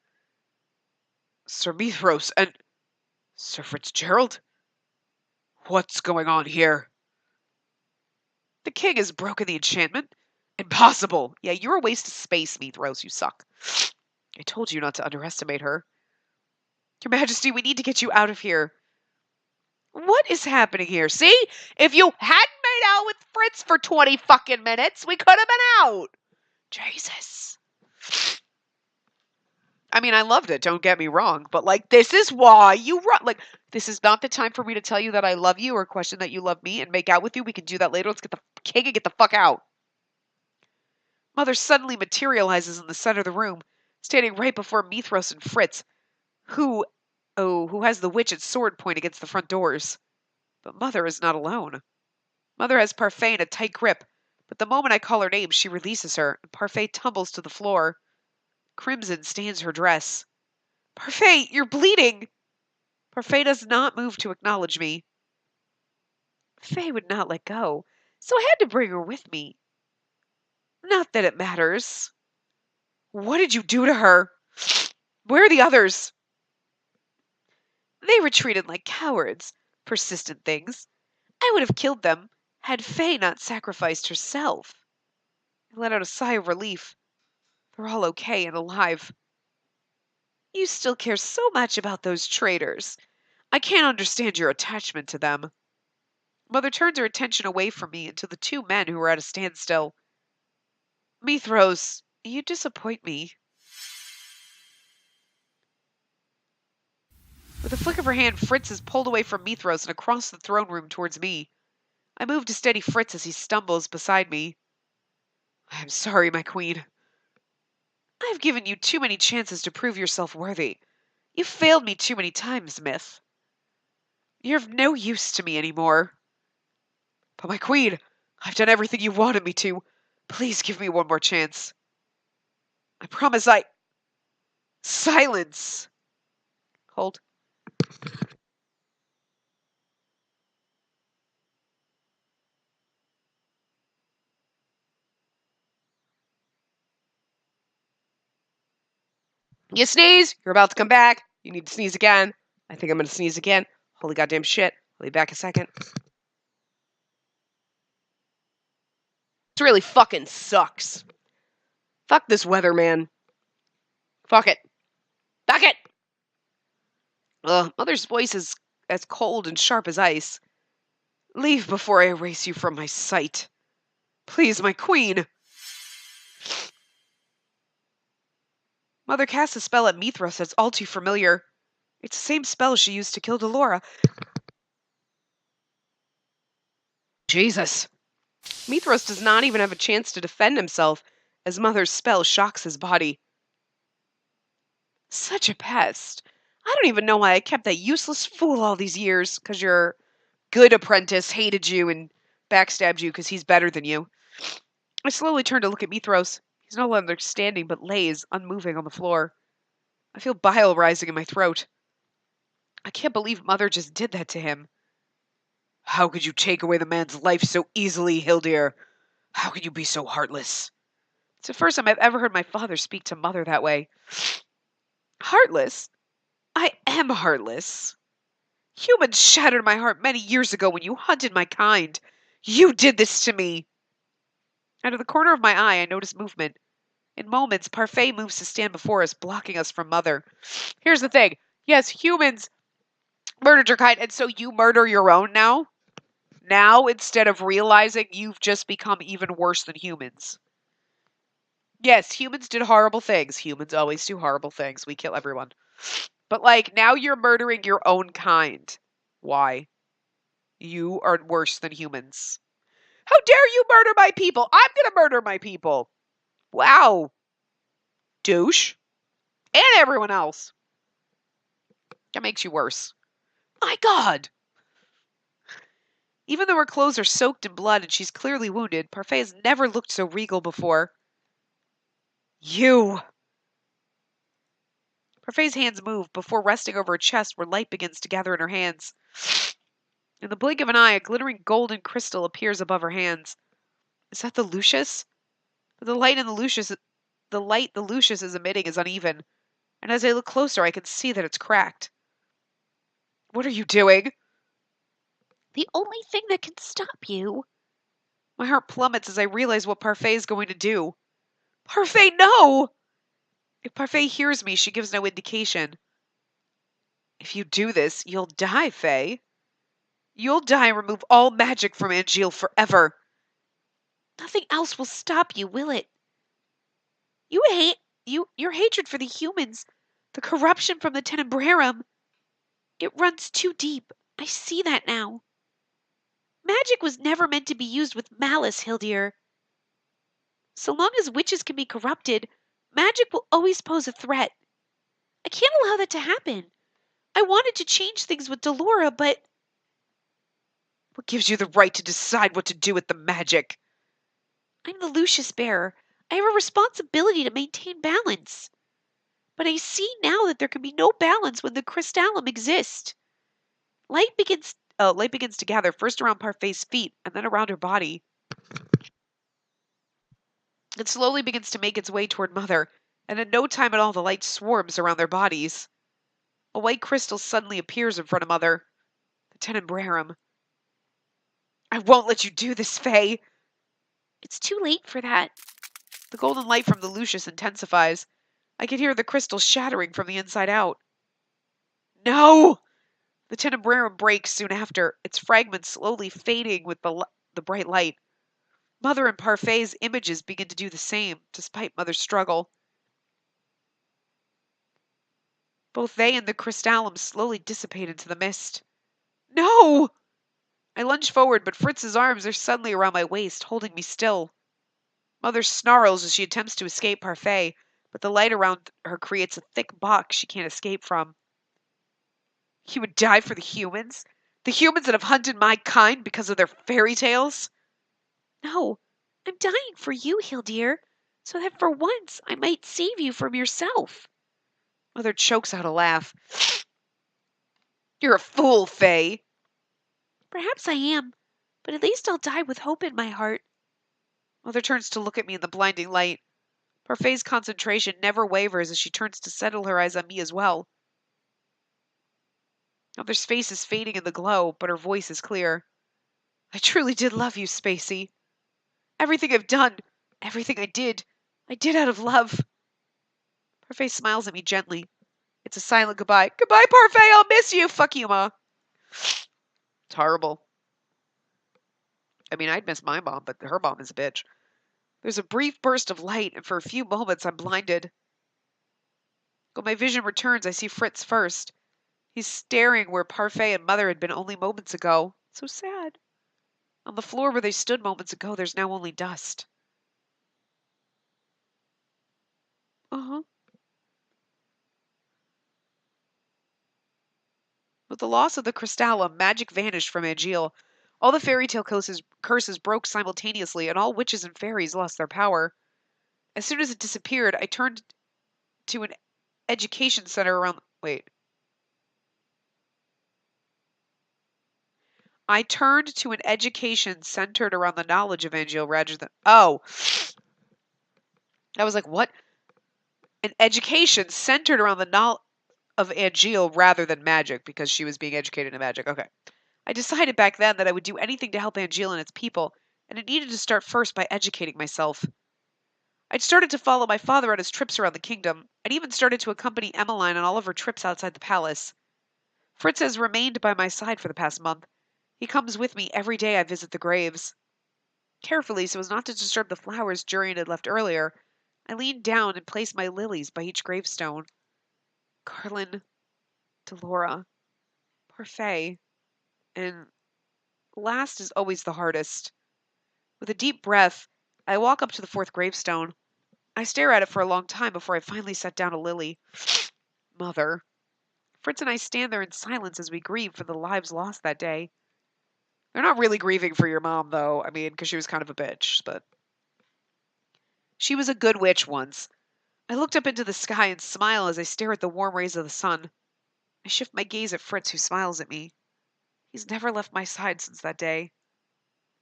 Sir Mithros and Sir Fitzgerald? What's going on here? The king has broken the enchantment. Impossible. Yeah, you're a waste of space, Mithros. You suck. I told you not to underestimate her. Your Majesty, we need to get you out of here. What is happening here? See? If you hadn't made out with Fritz for 20 fucking minutes, we could have been out. Jesus. I mean, I loved it, don't get me wrong, but like, this is why you run. Like, this is not the time for me to tell you that I love you or question that you love me and make out with you. We can do that later. Let's get the king and get the fuck out. Mother suddenly materializes in the center of the room, standing right before Mithros and Fritz, who has the witch's sword point against the front doors. But Mother is not alone. Mother has Parfait in a tight grip, but the moment I call her name, she releases her, and Parfait tumbles to the floor. Crimson stains her dress. Parfait, you're bleeding! Parfait does not move to acknowledge me. Faye would not let go, so I had to bring her with me. Not that it matters. What did you do to her? Where are the others? They retreated like cowards, persistent things. I would have killed them had Faye not sacrificed herself. I let out a sigh of relief. They're all okay and alive. You still care so much about those traitors. I can't understand your attachment to them. Mother turns her attention away from me and to the two men who are at a standstill. Mithros, you disappoint me. With a flick of her hand, Fritz is pulled away from Mithros and across the throne room towards me. I move to steady Fritz as he stumbles beside me. I am sorry, my queen. I have given you too many chances to prove yourself worthy. You've failed me too many times, Myth. You're of no use to me anymore. But my queen, I've done everything you wanted me to. Please give me one more chance. I promise I... Silence! Hold. You sneeze, you're about to come back. You need to sneeze again. I think I'm going to sneeze again. Holy goddamn shit. I'll be back a second. This really fucking sucks. Fuck this weather, man. Fuck it. Fuck it! Mother's voice is as cold and sharp as ice. Leave before I erase you from my sight. Please, my queen. Mother casts a spell at Mithras that's all too familiar. It's the same spell she used to kill Delora. Jesus. Mithras does not even have a chance to defend himself as Mother's spell shocks his body. Such a pest. I don't even know why I kept that useless fool all these years, because your good apprentice hated you and backstabbed you because he's better than you. I slowly turn to look at Mithros. He's no longer standing, but lays, unmoving, on the floor. I feel bile rising in my throat. I can't believe Mother just did that to him. How could you take away the man's life so easily, Hildir? How could you be so heartless? It's the first time I've ever heard my father speak to Mother that way. Heartless? I am heartless. Humans shattered my heart many years ago when you hunted my kind. You did this to me. Out of the corner of my eye, I notice movement. In moments, Parfait moves to stand before us, blocking us from Mother. Here's the thing. Yes, humans murdered your kind, and so you murder your own now? Now, instead of realizing you've just become even worse than humans. Yes, humans did horrible things. Humans always do horrible things. We kill everyone. But, like, now you're murdering your own kind. Why? You are worse than humans. How dare you murder my people? I'm gonna murder my people. Wow. Douche. And everyone else. That makes you worse. My God. Even though her clothes are soaked in blood and she's clearly wounded, Parfait has never looked so regal before. You. Parfait's hands move before resting over her chest where light begins to gather in her hands. In the blink of an eye, a glittering golden crystal appears above her hands. Is that the Lucius? But the light the Lucius is emitting is uneven, and as I look closer, I can see that it's cracked. What are you doing? The only thing that can stop you. My heart plummets as I realize what Parfait is going to do. Parfait, no! If Parfait hears me, she gives no indication. If you do this, you'll die, Faye. You'll die and remove all magic from Angeal forever. Nothing else will stop you, will it? You hate your hatred for the humans, the corruption from the Tenebrarum. It runs too deep. I see that now. Magic was never meant to be used with malice, Hildir. So long as witches can be corrupted, magic will always pose a threat. I can't allow that to happen. I wanted to change things with Delora, but What gives you the right to decide what to do with the magic? I'm the Lucius bearer. I have a responsibility to maintain balance. But I see now that there can be no balance when the crystallum exists. Light begins to gather first around Parfait's feet and then around her body. It slowly begins to make its way toward Mother, and in no time at all the light swarms around their bodies. A white crystal suddenly appears in front of Mother. The Tenebrarum. I won't let you do this, Faye! It's too late for that. The golden light from the Lucius intensifies. I can hear the crystal shattering from the inside out. No! The Tenebrarum breaks soon after, its fragments slowly fading with the bright light. Mother and Parfait's images begin to do the same, despite Mother's struggle. Both they and the crystallum slowly dissipate into the mist. No! I lunge forward, but Fritz's arms are suddenly around my waist, holding me still. Mother snarls as she attempts to escape Parfait, but the light around her creates a thick box she can't escape from. You would die for the humans? The humans that have hunted my kind because of their fairy tales? No, I'm dying for you, Hildir, so that for once I might save you from yourself. Mother chokes out a laugh. You're a fool, Faye. Perhaps I am, but at least I'll die with hope in my heart. Mother turns to look at me in the blinding light. Parfait's concentration never wavers as she turns to settle her eyes on me as well. Mother's face is fading in the glow, but her voice is clear. I truly did love you, Spacey. Everything I've done, everything I did out of love. Parfait smiles at me gently. It's a silent goodbye. Goodbye, Parfait, I'll miss you. Fuck you, Ma. It's horrible. I mean, I'd miss my mom, but her mom is a bitch. There's a brief burst of light, and for a few moments I'm blinded. When my vision returns, I see Fritz first. He's staring where Parfait and Mother had been only moments ago. So sad. On the floor where they stood moments ago, there's now only dust. Uh-huh. With the loss of the crystallum, magic vanished from Angeal. All the fairy tale curses broke simultaneously, and all witches and fairies lost their power. As soon as it disappeared, I turned to an education center around... Wait. I turned to an education centered around the knowledge of Angeal rather than... Oh! I was like, what? An education centered around the knowledge of Angeal rather than magic, because she was being educated in magic. Okay. I decided back then that I would do anything to help Angeal and its people, and it needed to start first by educating myself. I'd started to follow my father on his trips around the kingdom. I'd even started to accompany Emmeline on all of her trips outside the palace. Fritz has remained by my side for the past month. He comes with me every day I visit the graves. Carefully, so as not to disturb the flowers Jurian had left earlier, I leaned down and placed my lilies by each gravestone. Carlin, Delora, Parfait, and last is always the hardest. With a deep breath, I walk up to the fourth gravestone. I stare at it for a long time before I finally set down a lily. Mother. Fritz and I stand there in silence as we grieve for the lives lost that day. They're not really grieving for your mom, though. I mean, because she was kind of a bitch, but... She was a good witch once. I looked up into the sky and smile as I stare at the warm rays of the sun. I shift my gaze at Fritz, who smiles at me. He's never left my side since that day.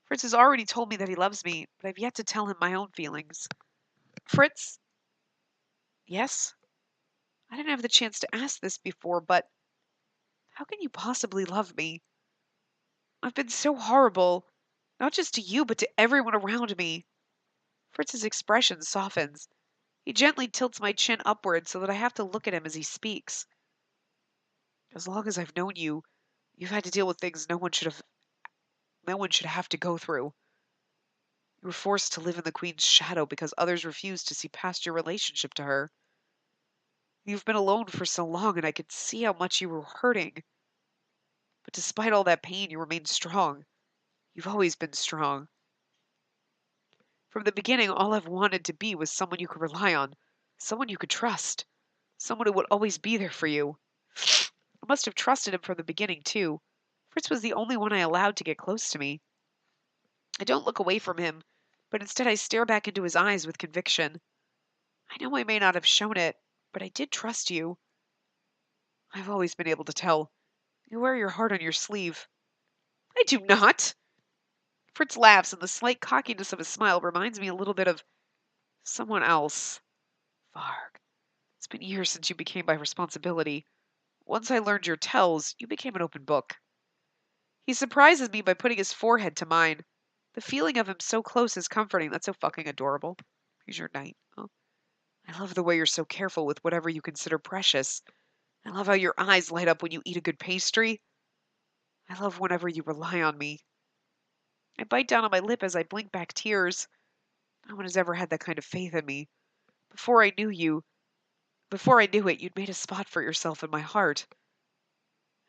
Fritz has already told me that he loves me, but I've yet to tell him my own feelings. Fritz? Yes? I didn't have the chance to ask this before, but how can you possibly love me? I've been so horrible, not just to you, but to everyone around me. Fritz's expression softens. He gently tilts my chin upward so that I have to look at him as he speaks. As long as I've known you, you've had to deal with things no one should have to go through. You were forced to live in the Queen's shadow because others refused to see past your relationship to her. You've been alone for so long, and I could see how much you were hurting. But despite all that pain, you remained strong. You've always been strong. From the beginning, all I've wanted to be was someone you could rely on, someone you could trust, someone who would always be there for you. I must have trusted him from the beginning, too. Fritz was the only one I allowed to get close to me. I don't look away from him, but instead I stare back into his eyes with conviction. I know I may not have shown it, but I did trust you. I've always been able to tell. You wear your heart on your sleeve. I do not. Fritz laughs, and the slight cockiness of his smile reminds me a little bit of someone else. Varg, it's been years since you became my responsibility. Once I learned your tells, you became an open book. He surprises me by putting his forehead to mine. The feeling of him so close is comforting. That's so fucking adorable. He's your knight. Oh. I love the way you're so careful with whatever you consider precious. I love how your eyes light up when you eat a good pastry. I love whenever you rely on me. I bite down on my lip as I blink back tears. No one has ever had that kind of faith in me. Before I knew you, before I knew it, you'd made a spot for yourself in my heart.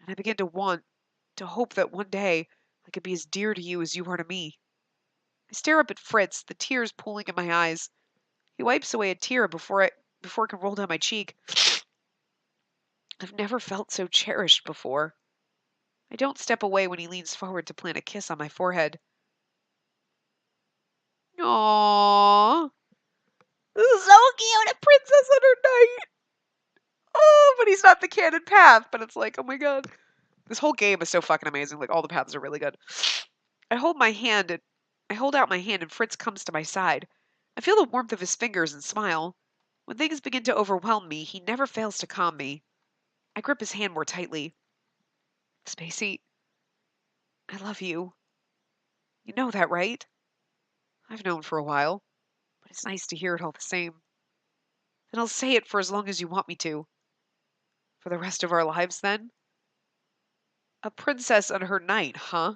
And I began to hope that one day I could be as dear to you as you are to me. I stare up at Fritz, the tears pooling in my eyes. He wipes away a tear before it can roll down my cheek. I've never felt so cherished before. I don't step away when he leans forward to plant a kiss on my forehead. Aww. This is so cute, a princess and her knight. Oh, but he's not the canon path. But it's like, oh my god. This whole game is so fucking amazing. Like, all the paths are really good. I hold out my hand and Fritz comes to my side. I feel the warmth of his fingers and smile. When things begin to overwhelm me, he never fails to calm me. I grip his hand more tightly. Spacey, I love you. You know that, right? I've known for a while, but it's nice to hear it all the same. And I'll say it for as long as you want me to. For the rest of our lives, then? A princess and her knight, huh?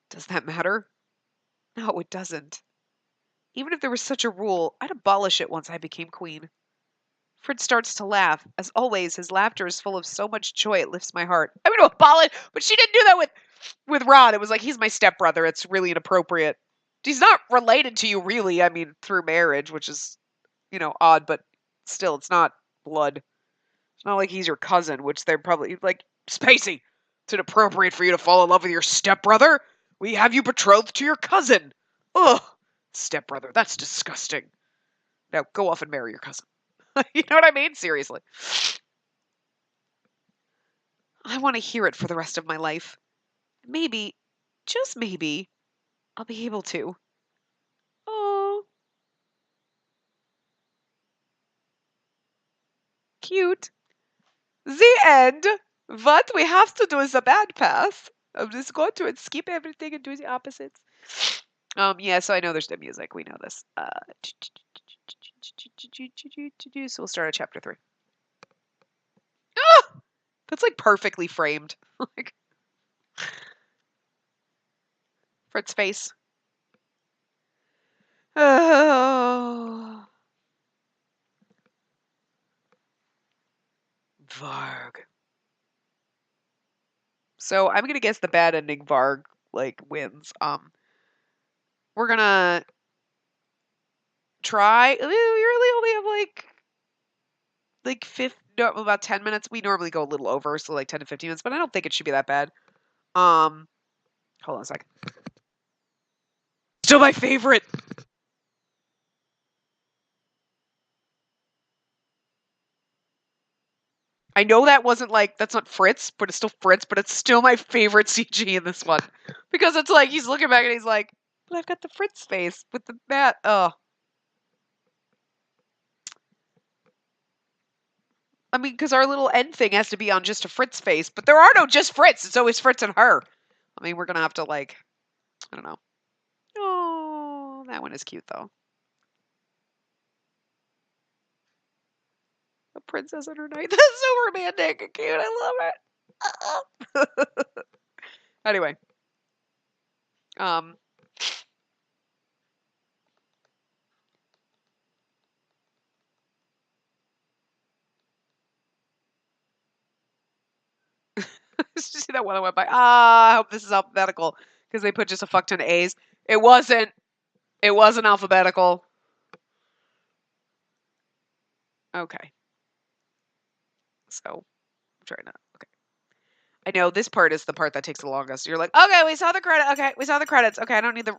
Does that matter? No, it doesn't. Even if there was such a rule, I'd abolish it once I became queen. Fritz starts to laugh. As always, his laughter is full of so much joy it lifts my heart. I'm going to abolish, but she didn't do that with Rod. It was like, he's my stepbrother. It's really inappropriate. He's not related to you, really. I mean, through marriage, which is, odd, but still, it's not blood. It's not like he's your cousin, which they're probably like, Spacey, it's inappropriate for you to fall in love with your stepbrother. We have you betrothed to your cousin. Ugh, stepbrother, that's disgusting. Now go off and marry your cousin. You know what I mean? Seriously. I want to hear it for the rest of my life. Maybe, just maybe, I'll be able to. Oh, cute. The end. What we have to do is a bad path. I'm just going to skip everything and do the opposites. Yeah, so I know there's no music. We know this. So we'll start at chapter 3. Ah! That's like perfectly framed. Like Fred's face. Oh. Varg. So I'm gonna guess the bad ending Varg wins. We're gonna try. We really only have about 10 minutes. We normally go a little over, so like 10 to 15 minutes, but I don't think it should be that bad. Hold on a second. Still my favorite. I know that wasn't like, that's not Fritz, but it's still Fritz, but it's still my favorite CG in this one. Because it's like, he's looking back and he's like, but I've got the Fritz face with the bat. Oh. I mean, because our little end thing has to be on just a Fritz face, but there are no just Fritz. It's always Fritz and her. I mean, we're going to have to, like, I don't know. Oh, that one is cute, though. A princess and her knight. That's so romantic and cute. I love it. Anyway. Did you see that one that went by? I hope this is alphabetical because they put just a fuck ton of A's. It wasn't. It wasn't alphabetical. Okay. So I'm trying to. Okay. I know this part is the part that takes the longest. You're like, okay, we saw the credit. Okay, we saw the credits. Okay, I don't need the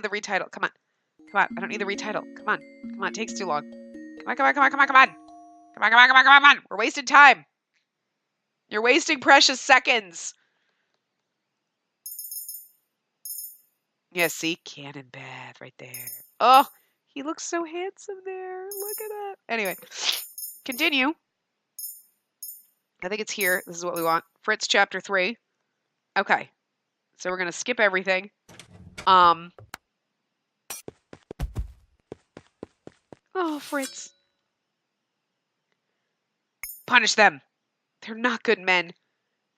retitle. Come on. Come on. I don't need the retitle. Come on. Come on. It takes too long. Come on, come on, come on, come on, come on. Come on, come on, come on, come on, come on. We're wasting time. You're wasting precious seconds. Yeah, see? Cannon bath right there. Oh, he looks so handsome there. Look at that. Anyway, continue. I think it's here. This is what we want. Fritz chapter 3. Okay. So we're going to skip everything. Oh, Fritz. Punish them. They're not good men.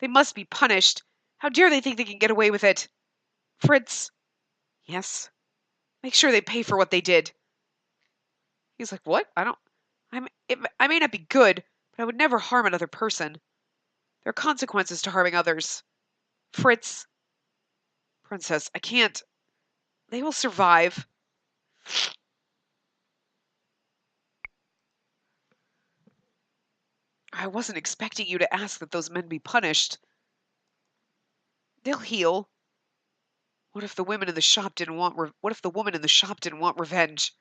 They must be punished. How dare they think they can get away with it? Fritz. Yes. Make sure they pay for what they did. He's like, what? I may not be good, but I would never harm another person. There are consequences to harming others. Fritz. Princess, I can't. They will survive. I wasn't expecting you to ask that those men be punished. They'll heal. What if the women in the shop didn't want what if the woman in the shop didn't want revenge?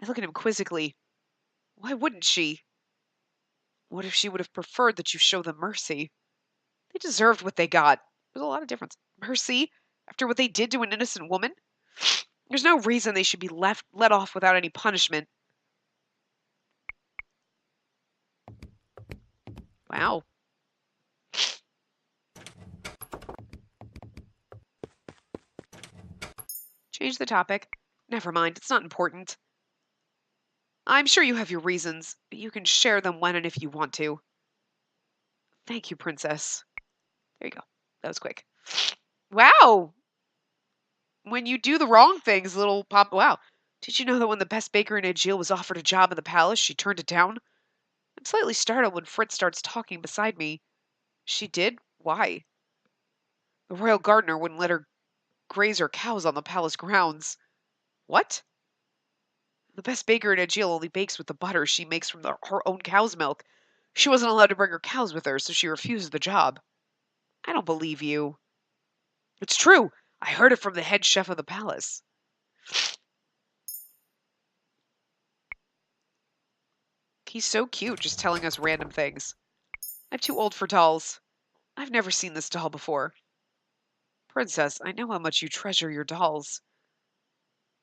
I look at him quizzically. Why wouldn't she? What if she would have preferred that you show them mercy? They deserved what they got. There's a lot of difference. Mercy after what they did to an innocent woman? There's no reason they should be let off without any punishment. Wow. Change the topic. Never mind, it's not important. I'm sure you have your reasons, but you can share them when and if you want to. Thank you, Princess. There you go. That was quick. Wow. When you do the wrong things, little pop. Wow. Did you know that when the best baker in Ajil was offered a job in the palace, she turned it down? I'm slightly startled when Fritz starts talking beside me. She did? Why? The royal gardener wouldn't let her graze her cows on the palace grounds. What? The best baker in Ajil only bakes with the butter she makes from her own cow's milk. She wasn't allowed to bring her cows with her, so she refused the job. I don't believe you. It's true. I heard it from the head chef of the palace. He's so cute, just telling us random things. I'm too old for dolls. I've never seen this doll before. Princess, I know how much you treasure your dolls.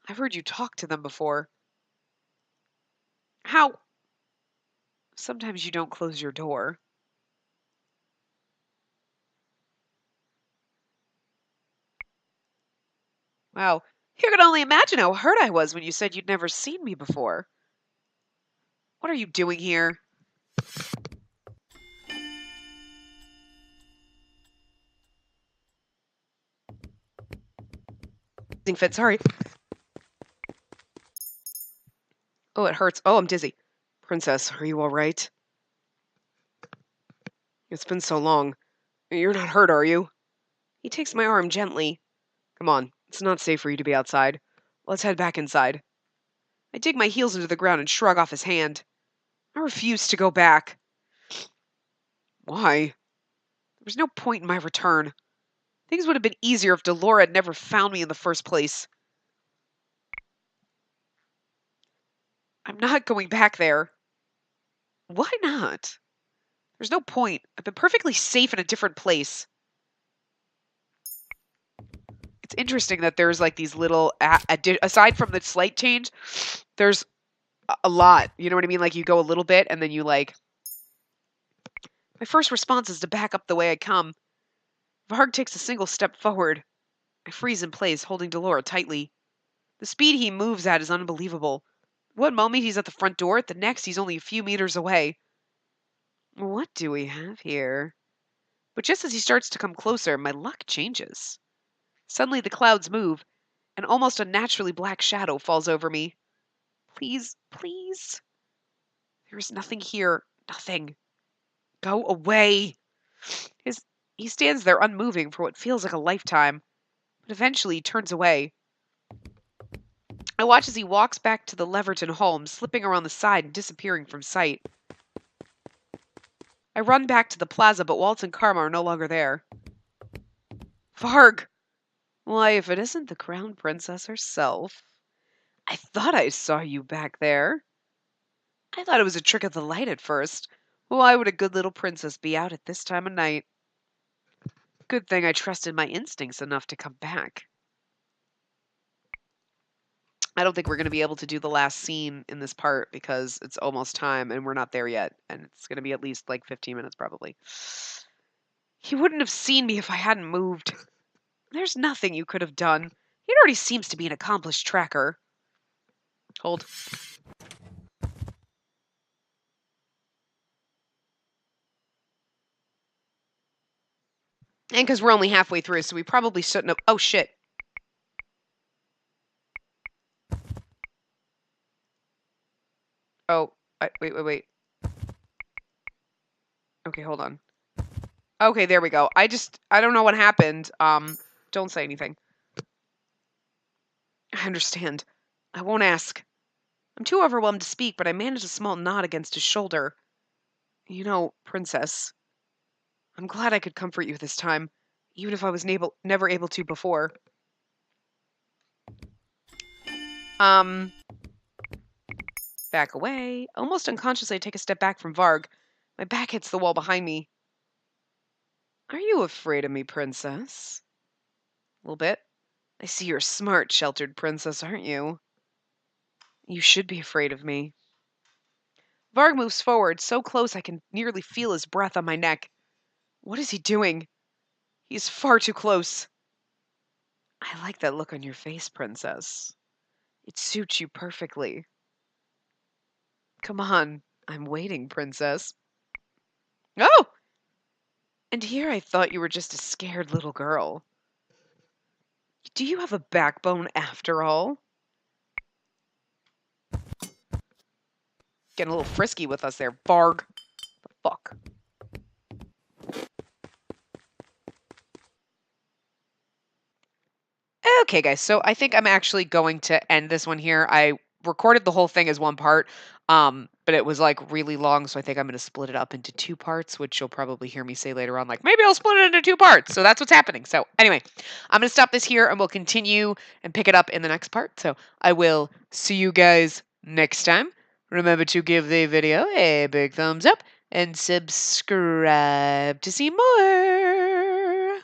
I've heard you talk to them before. How? Sometimes you don't close your door. Wow. You can only imagine how hurt I was when you said you'd never seen me before. What are you doing here? Fit, sorry. Oh, it hurts. Oh, I'm dizzy. Princess, are you all right? It's been so long. You're not hurt, are you? He takes my arm gently. Come on, it's not safe for you to be outside. Let's head back inside. I dig my heels into the ground and shrug off his hand. I refuse to go back. Why? There was no point in my return. Things would have been easier if Delora had never found me in the first place. I'm not going back there. Why not? There's no point. I've been perfectly safe in a different place. It's interesting that there's like these little, aside from the slight change, there's a lot. You know what I mean? Like you go a little bit and then you like. My first response is to back up the way I come. Varg takes a single step forward. I freeze in place, holding Delora tightly. The speed he moves at is unbelievable. One moment he's at the front door, the next he's only a few meters away. What do we have here? But just as he starts to come closer, my luck changes. Suddenly the clouds move, and almost unnaturally black shadow falls over me. Please, please. There is nothing here. Nothing. Go away. He stands there unmoving for what feels like a lifetime, but eventually he turns away. I watch as he walks back to the Leverton home, slipping around the side and disappearing from sight. I run back to the plaza, but Waltz and Karma are no longer there. Varg! Why, if it isn't the Crown Princess herself. I thought I saw you back there. I thought it was a trick of the light at first. Why would a good little princess be out at this time of night? Good thing I trusted my instincts enough to come back. I don't think we're going to be able to do the last scene in this part because it's almost time and we're not there yet. And it's going to be at least like 15 minutes probably. He wouldn't have seen me if I hadn't moved. There's nothing you could have done. He already seems to be an accomplished tracker. Hold. And because we're only halfway through, so we probably shouldn't have... Oh, shit. Oh, wait. Okay, hold on. Okay, there we go. I don't know what happened. Don't say anything. I understand. I won't ask. I'm too overwhelmed to speak, but I managed a small nod against his shoulder. You know, Princess, I'm glad I could comfort you this time, even if I was never able to before. Back away. Almost unconsciously, I take a step back from Varg. My back hits the wall behind me. Are you afraid of me, Princess? A little bit. I see you're a smart, sheltered princess, aren't you? You should be afraid of me. Varg moves forward, so close I can nearly feel his breath on my neck. What is he doing? He's far too close. I like that look on your face, Princess. It suits you perfectly. Come on, I'm waiting, Princess. Oh! And here I thought you were just a scared little girl. Do you have a backbone after all? Getting a little frisky with us there, Varg. The fuck? Okay, guys, so I think I'm actually going to end this one here. I recorded the whole thing as one part, but it was like really long, so I think I'm going to split it up into two parts, which you'll probably hear me say later on, like maybe I'll split it into two parts. So that's what's happening. So anyway, I'm going to stop this here and we'll continue and pick it up in the next part. So I will see you guys next time. Remember to give the video a big thumbs up and subscribe to see more.